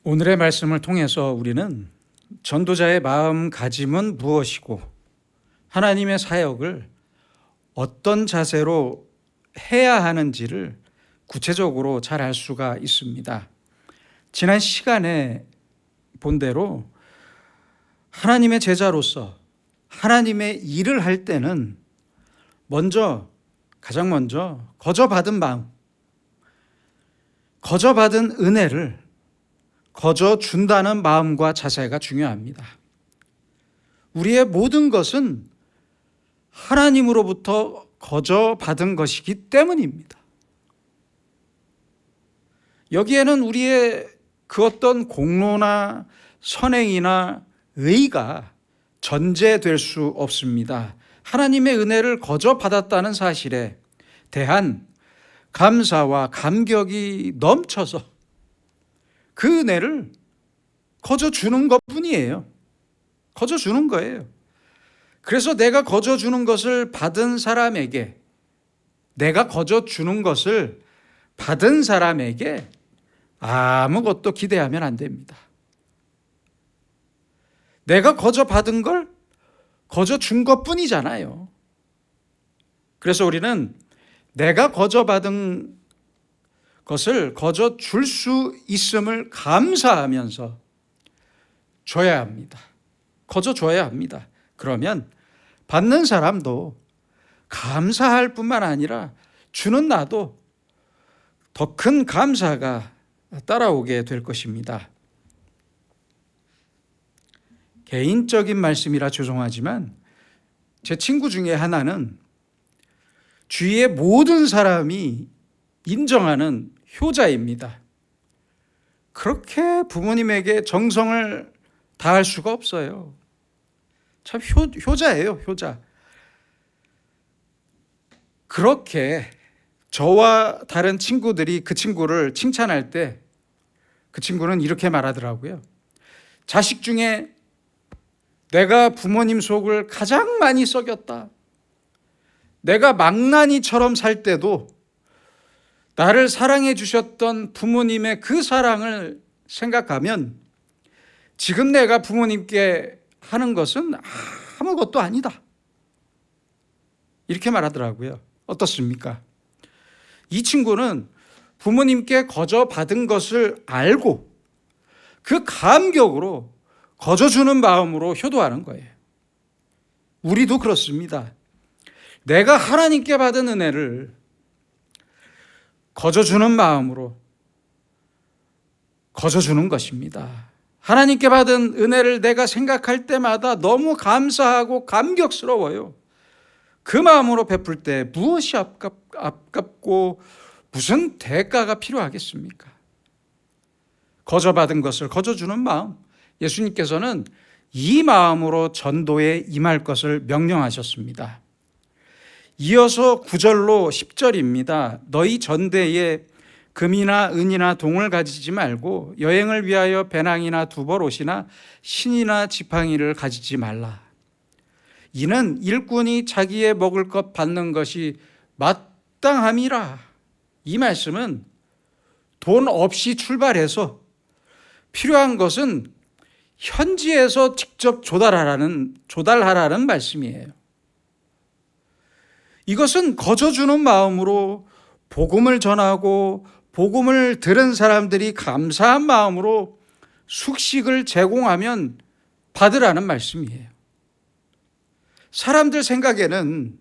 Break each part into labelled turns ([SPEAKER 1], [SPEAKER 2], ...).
[SPEAKER 1] 오늘의 말씀을 통해서 우리는 전도자의 마음가짐은 무엇이고 하나님의 사역을 어떤 자세로 해야 하는지를 구체적으로 잘 알 수가 있습니다. 지난 시간에 본 대로 하나님의 제자로서 하나님의 일을 할 때는 가장 먼저 거저받은 마음, 거저받은 은혜를 거저 준다는 마음과 자세가 중요합니다. 우리의 모든 것은 하나님으로부터 거저 받은 것이기 때문입니다. 여기에는 우리의 그 어떤 공로나 선행이나 의가 전제될 수 없습니다. 하나님의 은혜를 거저 받았다는 사실에 대한 감사와 감격이 넘쳐서 그 은혜를 거저 주는 것뿐이에요. 거저 주는 거예요. 그래서 내가 거저 주는 것을 받은 사람에게, 내가 거저 주는 것을 받은 사람에게 아무것도 기대하면 안 됩니다. 내가 거저 받은 걸 거저 준 것뿐이잖아요. 그래서 우리는 내가 거저 받은 것을 거저 줄 수 있음을 감사하면서 줘야 합니다. 거저 줘야 합니다. 그러면 받는 사람도 감사할 뿐만 아니라 주는 나도 더 큰 감사가 따라오게 될 것입니다. 개인적인 말씀이라 죄송하지만 제 친구 중에 하나는 주위의 모든 사람이 인정하는 효자입니다. 그렇게 부모님에게 정성을 다할 수가 없어요. 참 효자예요, 효자. 그렇게 저와 다른 친구들이 그 친구를 칭찬할 때 그 친구는 이렇게 말하더라고요. 자식 중에 내가 부모님 속을 가장 많이 썩였다. 내가 망나니처럼 살 때도 나를 사랑해 주셨던 부모님의 그 사랑을 생각하면 지금 내가 부모님께 하는 것은 아무것도 아니다. 이렇게 말하더라고요. 어떻습니까? 이 친구는 부모님께 거저 받은 것을 알고 그 감격으로 거저 주는 마음으로 효도하는 거예요. 우리도 그렇습니다. 내가 하나님께 받은 은혜를 거저 주는 마음으로 거저 주는 것입니다. 하나님께 받은 은혜를 내가 생각할 때마다 너무 감사하고 감격스러워요. 그 마음으로 베풀 때 무엇이 아깝고 무슨 대가가 필요하겠습니까? 거저 받은 것을 거저 주는 마음. 예수님께서는 이 마음으로 전도에 임할 것을 명령하셨습니다. 이어서 9절로 10절입니다. 너희 전대에 금이나 은이나 동을 가지지 말고 여행을 위하여 배낭이나 두벌옷이나 신이나 지팡이를 가지지 말라. 이는 일꾼이 자기의 먹을 것 받는 것이 마땅함이라. 이 말씀은 돈 없이 출발해서 필요한 것은 현지에서 직접 조달하라는 말씀이에요. 이것은 거저 주는 마음으로 복음을 전하고 복음을 들은 사람들이 감사한 마음으로 숙식을 제공하면 받으라는 말씀이에요. 사람들 생각에는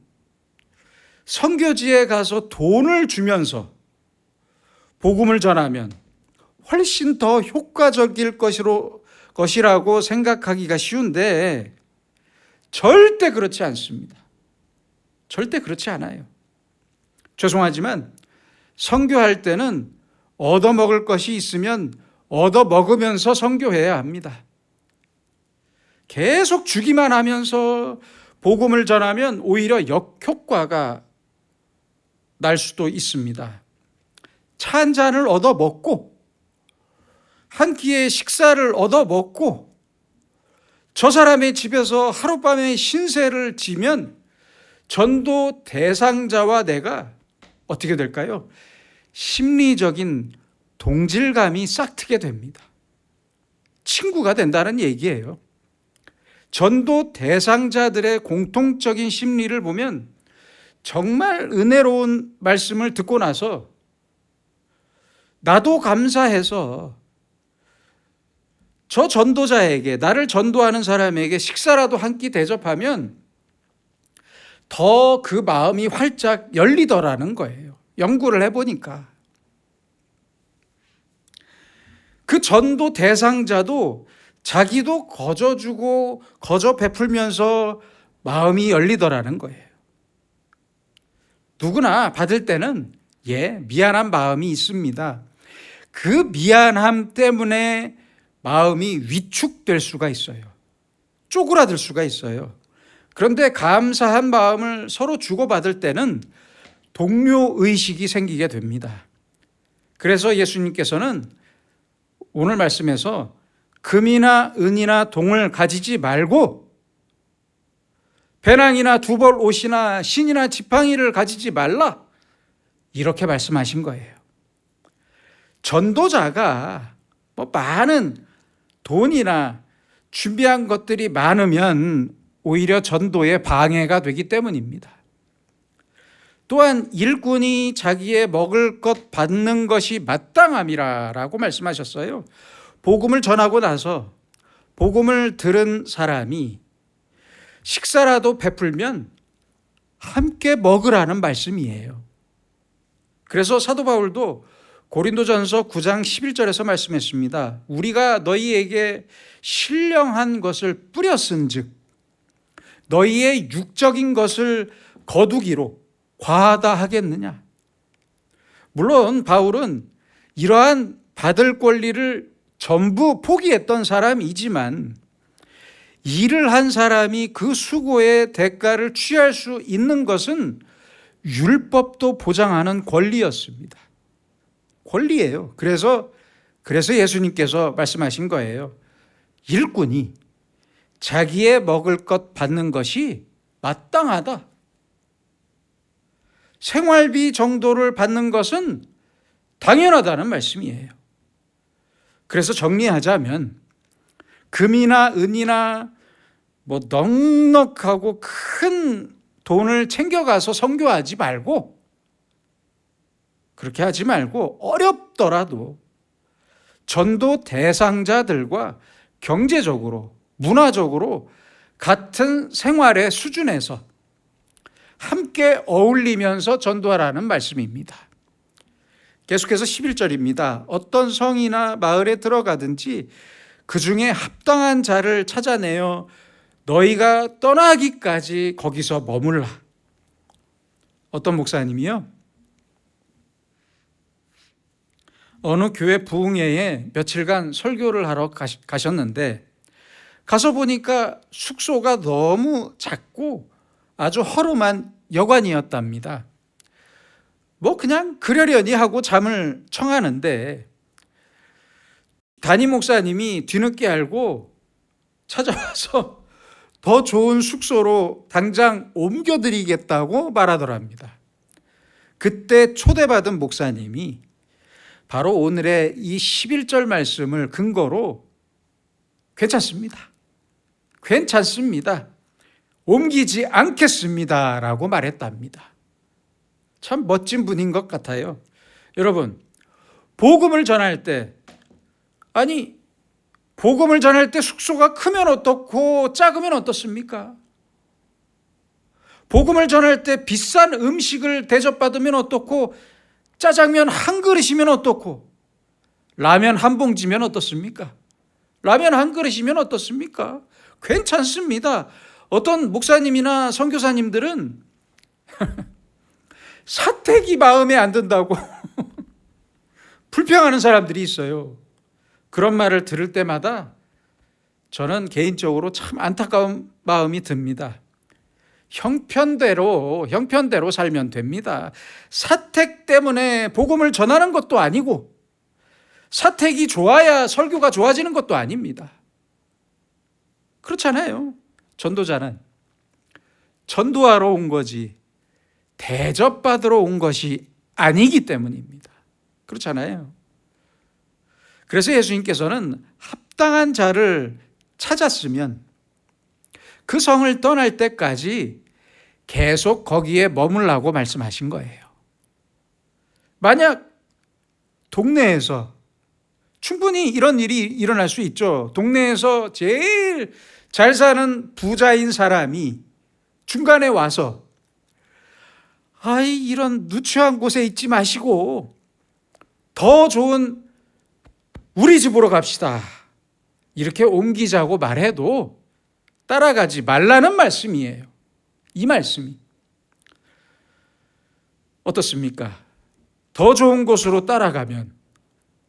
[SPEAKER 1] 선교지에 가서 돈을 주면서 복음을 전하면 훨씬 더 효과적일 것이라고 생각하기가 쉬운데 절대 그렇지 않습니다. 절대 그렇지 않아요. 죄송하지만 선교할 때는 얻어먹을 것이 있으면 얻어먹으면서 선교해야 합니다. 계속 주기만 하면서 복음을 전하면 오히려 역효과가 날 수도 있습니다. 차 한 잔을 얻어먹고 한 끼의 식사를 얻어먹고 저 사람의 집에서 하룻밤에 신세를 지면 전도 대상자와 내가 어떻게 될까요? 심리적인 동질감이 싹트게 됩니다. 친구가 된다는 얘기예요. 전도 대상자들의 공통적인 심리를 보면 정말 은혜로운 말씀을 듣고 나서 나도 감사해서 저 전도자에게, 나를 전도하는 사람에게 식사라도 한 끼 대접하면 더 그 마음이 활짝 열리더라는 거예요. 연구를 해보니까. 그 전도 대상자도 자기도 거저주고 거저 베풀면서 마음이 열리더라는 거예요. 누구나 받을 때는 미안한 마음이 있습니다. 그 미안함 때문에 마음이 위축될 수가 있어요. 쪼그라들 수가 있어요. 그런데 감사한 마음을 서로 주고받을 때는 동료의식이 생기게 됩니다. 그래서 예수님께서는 오늘 말씀에서 금이나 은이나 동을 가지지 말고 배낭이나 두벌 옷이나 신이나 지팡이를 가지지 말라, 이렇게 말씀하신 거예요. 전도자가 많은 돈이나 준비한 것들이 많으면 오히려 전도에 방해가 되기 때문입니다. 또한 일꾼이 자기의 먹을 것 받는 것이 마땅함이라고 말씀하셨어요. 복음을 전하고 나서 복음을 들은 사람이 식사라도 베풀면 함께 먹으라는 말씀이에요. 그래서 사도 바울도 고린도전서 9장 11절에서 말씀했습니다. 우리가 너희에게 신령한 것을 뿌렸은즉 너희의 육적인 것을 거두기로 과하다 하겠느냐. 물론 바울은 이러한 받을 권리를 전부 포기했던 사람이지만 일을 한 사람이 그 수고의 대가를 취할 수 있는 것은 율법도 보장하는 권리였습니다. 권리예요. 그래서 예수님께서 말씀하신 거예요. 일꾼이 자기의 먹을 것 받는 것이 마땅하다. 생활비 정도를 받는 것은 당연하다는 말씀이에요. 그래서 정리하자면 금이나 은이나 넉넉하고 큰 돈을 챙겨가서 선교하지 말고, 그렇게 하지 말고 어렵더라도 전도 대상자들과 경제적으로, 문화적으로 같은 생활의 수준에서 함께 어울리면서 전도하라는 말씀입니다. 계속해서 11절입니다. 어떤 성이나 마을에 들어가든지 그 중에 합당한 자를 찾아내어 너희가 떠나기까지 거기서 머물라. 어떤 목사님이요, 어느 교회 부흥회에 며칠간 설교를 하러 가셨는데 가서 보니까 숙소가 너무 작고 아주 허름한 여관이었답니다. 그냥 그러려니 하고 잠을 청하는데 담임 목사님이 뒤늦게 알고 찾아와서 더 좋은 숙소로 당장 옮겨드리겠다고 말하더랍니다. 그때 초대받은 목사님이 바로 오늘의 이 11절 말씀을 근거로 괜찮습니다. 옮기지 않겠습니다 라고 말했답니다. 참 멋진 분인 것 같아요. 여러분, 복음을 전할 때 숙소가 크면 어떻고 작으면 어떻습니까? 복음을 전할 때 비싼 음식을 대접받으면 어떻고 짜장면 한 그릇이면 어떻고 라면 한 봉지면 어떻습니까? 라면 한 그릇이면 어떻습니까? 괜찮습니다. 어떤 목사님이나 선교사님들은 사택이 마음에 안 든다고 불평하는 사람들이 있어요. 그런 말을 들을 때마다 저는 개인적으로 참 안타까운 마음이 듭니다. 형편대로 살면 됩니다. 사택 때문에 복음을 전하는 것도 아니고 사택이 좋아야 설교가 좋아지는 것도 아닙니다. 그렇잖아요. 전도자는 전도하러 온 거지 대접받으러 온 것이 아니기 때문입니다. 그렇잖아요. 그래서 예수님께서는 합당한 자를 찾았으면 그 성을 떠날 때까지 계속 거기에 머물라고 말씀하신 거예요. 만약 동네에서 충분히 이런 일이 일어날 수 있죠. 동네에서 제일 잘 사는 부자인 사람이 중간에 와서 이런 누추한 곳에 있지 마시고 더 좋은 우리 집으로 갑시다. 이렇게 옮기자고 말해도 따라가지 말라는 말씀이에요. 이 말씀이. 어떻습니까? 더 좋은 곳으로 따라가면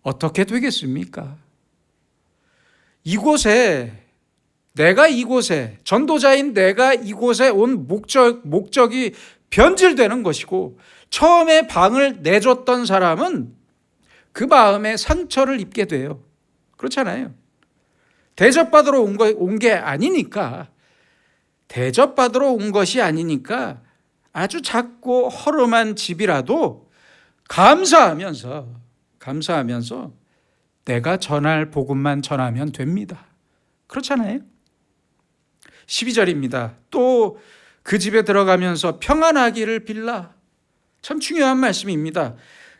[SPEAKER 1] 어떻게 되겠습니까? 내가 이곳에, 전도자인 내가 이곳에 온 목적이 변질되는 것이고, 처음에 방을 내줬던 사람은 그 마음에 상처를 입게 돼요. 그렇잖아요. 대접받으러 온 게 아니니까, 대접받으러 온 것이 아니니까 아주 작고 허름한 집이라도 감사하면서 내가 전할 복음만 전하면 됩니다. 그렇잖아요. 12절입니다. 또 그 집에 들어가면서 평안하기를 빌라. 참 중요한 말씀입니다.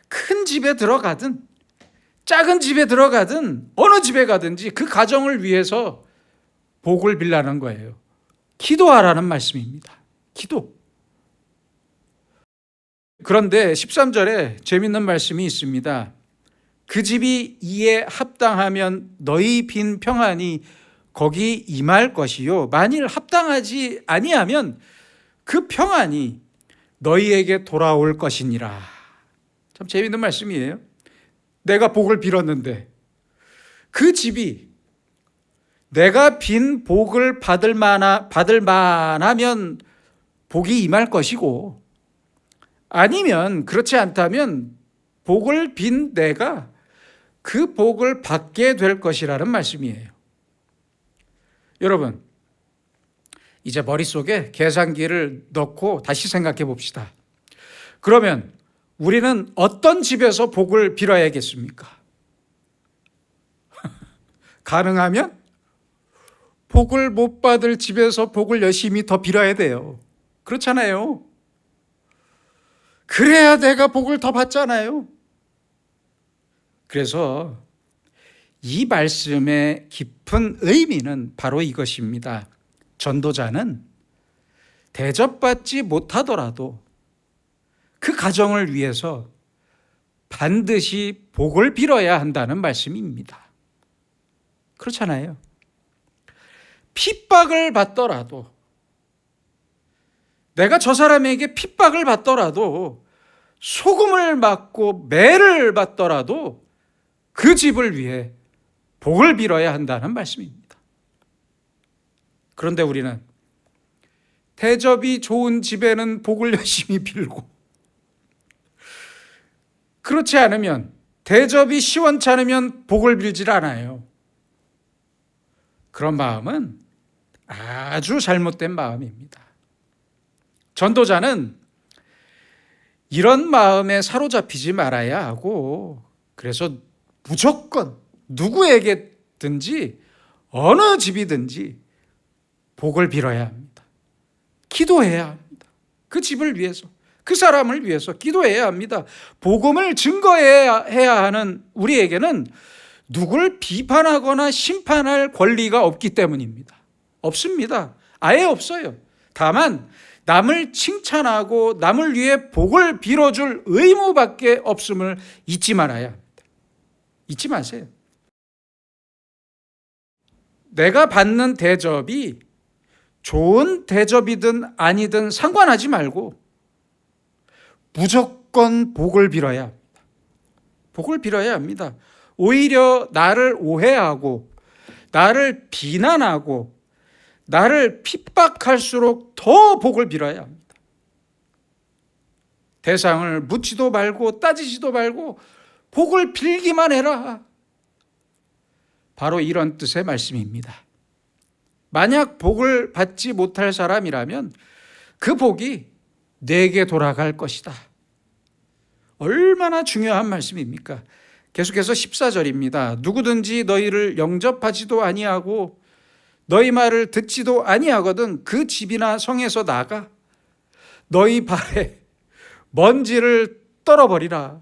[SPEAKER 1] 큰 집에 들어가든 작은 집에 들어가든 어느 집에 가든지 그 가정을 위해서 복을 빌라는 거예요. 기도하라는 말씀입니다. 기도. 그런데 13절에 재밌는 말씀이 있습니다. 그 집이 이에 합당하면 너희 빈 평안이 거기 임할 것이요. 만일 합당하지 아니하면 그 평안이 너희에게 돌아올 것이니라. 참 재밌는 말씀이에요. 내가 복을 빌었는데 그 집이 내가 빈 복을 받을 만하면 복이 임할 것이고, 아니면 그렇지 않다면 복을 빈 내가 그 복을 받게 될 것이라는 말씀이에요. 여러분, 이제 머릿속에 계산기를 넣고 다시 생각해 봅시다. 그러면 우리는 어떤 집에서 복을 빌어야겠습니까? 가능하면 복을 못 받을 집에서 복을 열심히 더 빌어야 돼요. 그렇잖아요. 그래야 내가 복을 더 받잖아요. 그래서 이 말씀의 깊은 의미는 바로 이것입니다. 전도자는 대접받지 못하더라도 그 가정을 위해서 반드시 복을 빌어야 한다는 말씀입니다. 그렇잖아요. 핍박을 받더라도, 내가 저 사람에게 핍박을 받더라도, 소금을 맞고 매를 받더라도 그 집을 위해 복을 빌어야 한다는 말씀입니다. 그런데 우리는 대접이 좋은 집에는 복을 열심히 빌고, 그렇지 않으면, 대접이 시원찮으면 복을 빌질 않아요. 그런 마음은 아주 잘못된 마음입니다. 전도자는 이런 마음에 사로잡히지 말아야 하고, 그래서 무조건 누구에게든지 어느 집이든지 복을 빌어야 합니다. 기도해야 합니다. 그 집을 위해서, 그 사람을 위해서 기도해야 합니다. 복음을 증거해야 하는 우리에게는 누굴 비판하거나 심판할 권리가 없기 때문입니다. 없습니다. 아예 없어요. 다만 남을 칭찬하고 남을 위해 복을 빌어줄 의무밖에 없음을 잊지 말아야 합니다. 잊지 마세요. 내가 받는 대접이 좋은 대접이든 아니든 상관하지 말고 무조건 복을 빌어야 합니다. 복을 빌어야 합니다. 오히려 나를 오해하고 나를 비난하고 나를 핍박할수록 더 복을 빌어야 합니다. 대상을 묻지도 말고 따지지도 말고 복을 빌기만 해라. 바로 이런 뜻의 말씀입니다. 만약 복을 받지 못할 사람이라면 그 복이 내게 돌아갈 것이다. 얼마나 중요한 말씀입니까? 계속해서 14절입니다. 누구든지 너희를 영접하지도 아니하고 너희 말을 듣지도 아니하거든 그 집이나 성에서 나가 너희 발에 먼지를 떨어버리라.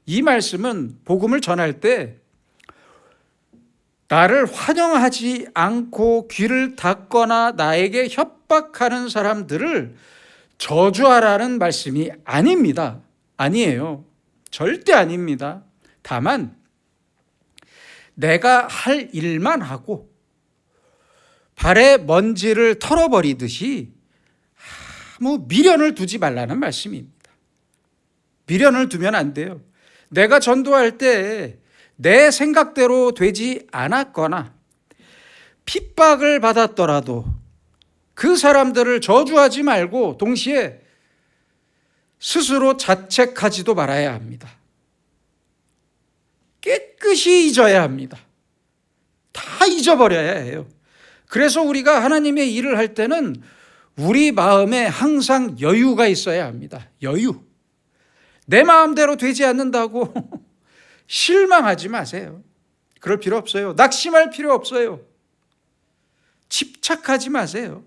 [SPEAKER 1] 이 말씀은 복음을 전할 때 나를 환영하지 않고 귀를 닫거나 나에게 협박하는 사람들을 저주하라는 말씀이 아닙니다. 아니에요. 절대 아닙니다. 다만 내가 할 일만 하고 발에 먼지를 털어버리듯이 아무 미련을 두지 말라는 말씀입니다. 미련을 두면 안 돼요. 내가 전도할 때 내 생각대로 되지 않았거나 핍박을 받았더라도 그 사람들을 저주하지 말고 동시에 스스로 자책하지도 말아야 합니다. 깨끗이 잊어야 합니다. 다 잊어버려야 해요. 그래서 우리가 하나님의 일을 할 때는 우리 마음에 항상 여유가 있어야 합니다. 여유. 내 마음대로 되지 않는다고 실망하지 마세요. 그럴 필요 없어요. 낙심할 필요 없어요. 집착하지 마세요.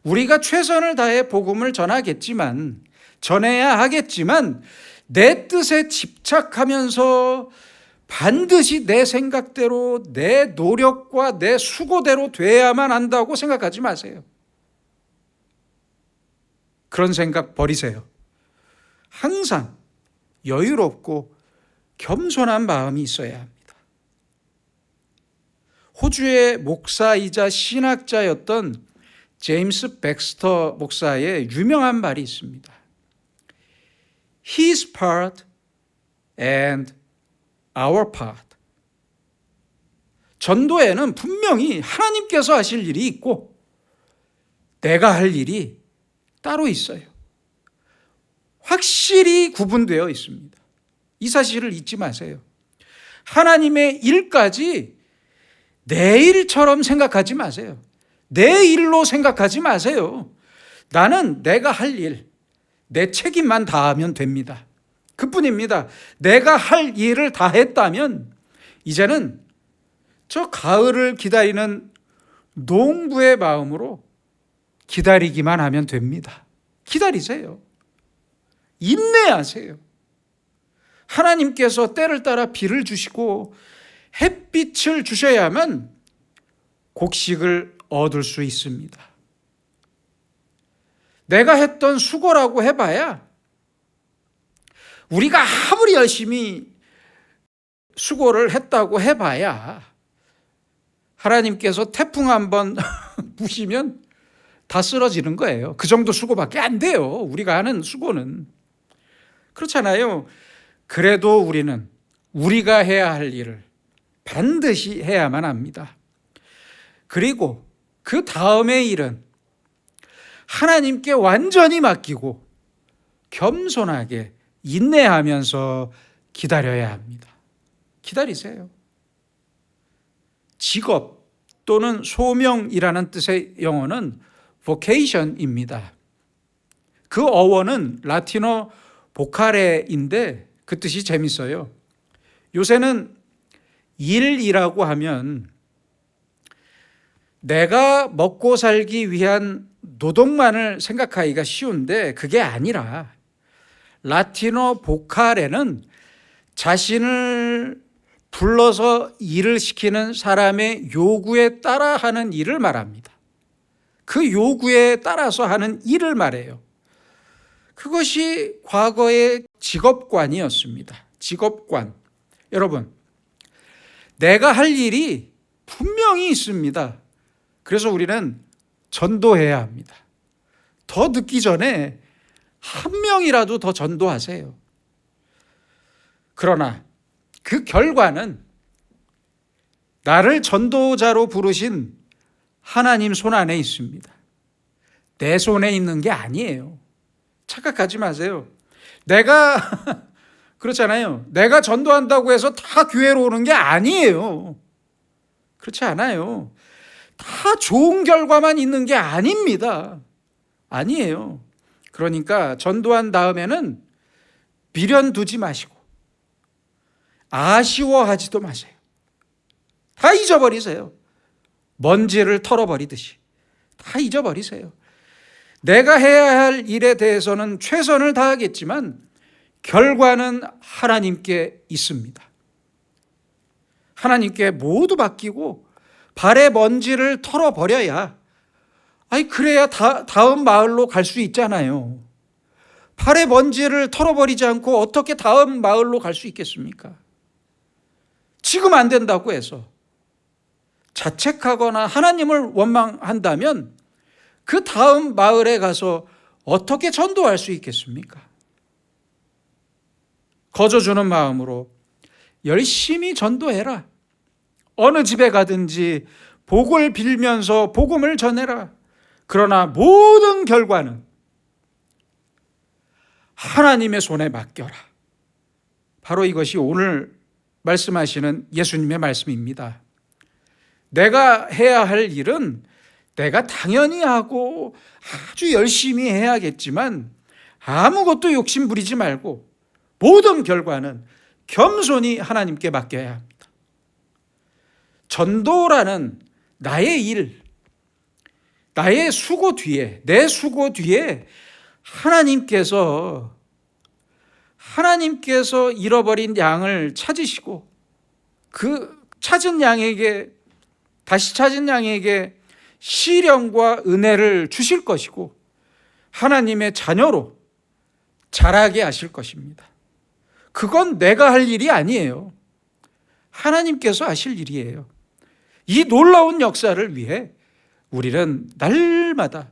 [SPEAKER 1] 우리가 최선을 다해 복음을 전해야 하겠지만 내 뜻에 집착하면서 반드시 내 생각대로 내 노력과 내 수고대로 돼야만 한다고 생각하지 마세요. 그런 생각 버리세요. 항상 여유롭고 겸손한 마음이 있어야 합니다. 호주의 목사이자 신학자였던 제임스 백스터 목사의 유명한 말이 있습니다. His part and our part. 전도에는 분명히 하나님께서 하실 일이 있고 내가 할 일이 따로 있어요. 확실히 구분되어 있습니다. 이 사실을 잊지 마세요. 하나님의 일까지 내 일처럼 생각하지 마세요. 내 일로 생각하지 마세요. 나는 내가 할 일, 내 책임만 다하면 됩니다. 그뿐입니다. 내가 할 일을 다 했다면 이제는 저 가을을 기다리는 농부의 마음으로 기다리기만 하면 됩니다. 기다리세요. 인내하세요. 하나님께서 때를 따라 비를 주시고 햇빛을 주셔야만 곡식을 얻을 수 있습니다. 내가 했던 수고라고 해봐야 우리가 아무리 열심히 수고를 했다고 해봐야 하나님께서 태풍 한번 부시면 다 쓰러지는 거예요. 그 정도 수고밖에 안 돼요. 우리가 하는 수고는. 그렇잖아요. 그래도 우리는 우리가 해야 할 일을 반드시 해야만 합니다. 그리고 그 다음의 일은 하나님께 완전히 맡기고 겸손하게 인내하면서 기다려야 합니다. 기다리세요. 직업 또는 소명이라는 뜻의 영어는 vocation입니다. 그 어원은 라틴어 보카레인데 그 뜻이 재밌어요. 요새는 일이라고 하면 내가 먹고 살기 위한 노동만을 생각하기가 쉬운데 그게 아니라 라틴어 보카레는 자신을 불러서 일을 시키는 사람의 요구에 따라 하는 일을 말합니다. 그 요구에 따라서 하는 일을 말해요. 그것이 과거의 직업관이었습니다. 직업관. 여러분, 내가 할 일이 분명히 있습니다. 그래서 우리는 전도해야 합니다. 더 늦기 전에 한 명이라도 더 전도하세요. 그러나 그 결과는 나를 전도자로 부르신 하나님 손 안에 있습니다. 내 손에 있는 게 아니에요. 착각하지 마세요. 내가 그렇잖아요. 내가 전도한다고 해서 다 교회로 오는 게 아니에요. 그렇지 않아요. 다 좋은 결과만 있는 게 아닙니다. 아니에요. 그러니까 전도한 다음에는 미련 두지 마시고 아쉬워하지도 마세요. 다 잊어버리세요. 먼지를 털어버리듯이 다 잊어버리세요. 내가 해야 할 일에 대해서는 최선을 다하겠지만 결과는 하나님께 있습니다. 하나님께 모두 맡기고 발의 먼지를 털어버려야, 그래야 다음 마을로 갈 수 있잖아요. 발의 먼지를 털어버리지 않고 어떻게 다음 마을로 갈 수 있겠습니까? 지금 안 된다고 해서 자책하거나 하나님을 원망한다면 그 다음 마을에 가서 어떻게 전도할 수 있겠습니까? 거저주는 마음으로 열심히 전도해라. 어느 집에 가든지 복을 빌면서 복음을 전해라. 그러나 모든 결과는 하나님의 손에 맡겨라. 바로 이것이 오늘 말씀하시는 예수님의 말씀입니다. 내가 해야 할 일은 내가 당연히 하고 아주 열심히 해야겠지만 아무것도 욕심 부리지 말고 모든 결과는 겸손히 하나님께 맡겨야 합니다. 전도라는 나의 일, 나의 수고 뒤에, 내 수고 뒤에 하나님께서 잃어버린 양을 찾으시고 그 다시 찾은 양에게 시련과 은혜를 주실 것이고 하나님의 자녀로 자라게 하실 것입니다. 그건 내가 할 일이 아니에요. 하나님께서 하실 일이에요. 이 놀라운 역사를 위해 우리는 날마다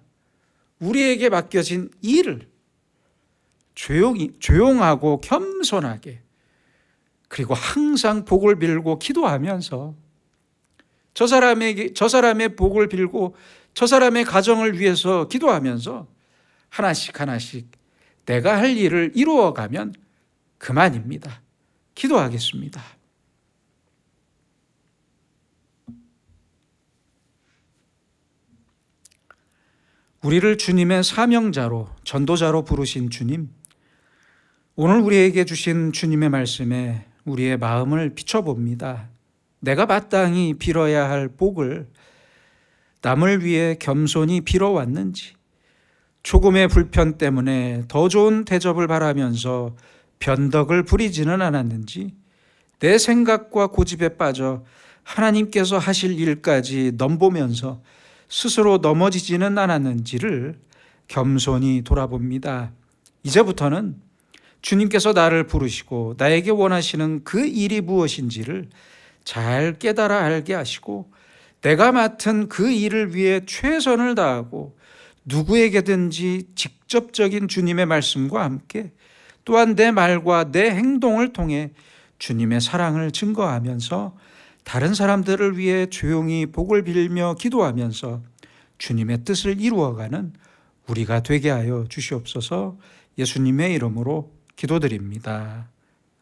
[SPEAKER 1] 우리에게 맡겨진 일을 조용하고 겸손하게, 그리고 항상 복을 빌고 기도하면서 저 사람의 복을 빌고 저 사람의 가정을 위해서 기도하면서 하나씩 내가 할 일을 이루어가면 그만입니다. 기도하겠습니다. 우리를 주님의 사명자로, 전도자로 부르신 주님, 오늘 우리에게 주신 주님의 말씀에 우리의 마음을 비춰봅니다. 내가 마땅히 빌어야 할 복을 남을 위해 겸손히 빌어왔는지, 조금의 불편 때문에 더 좋은 대접을 바라면서 변덕을 부리지는 않았는지, 내 생각과 고집에 빠져 하나님께서 하실 일까지 넘보면서 스스로 넘어지지는 않았는지를 겸손히 돌아봅니다. 이제부터는 주님께서 나를 부르시고 나에게 원하시는 그 일이 무엇인지를 잘 깨달아 알게 하시고 내가 맡은 그 일을 위해 최선을 다하고 누구에게든지 직접적인 주님의 말씀과 함께 또한 내 말과 내 행동을 통해 주님의 사랑을 증거하면서 다른 사람들을 위해 조용히 복을 빌며 기도하면서 주님의 뜻을 이루어가는 우리가 되게 하여 주시옵소서. 예수님의 이름으로 기도드립니다.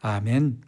[SPEAKER 1] 아멘.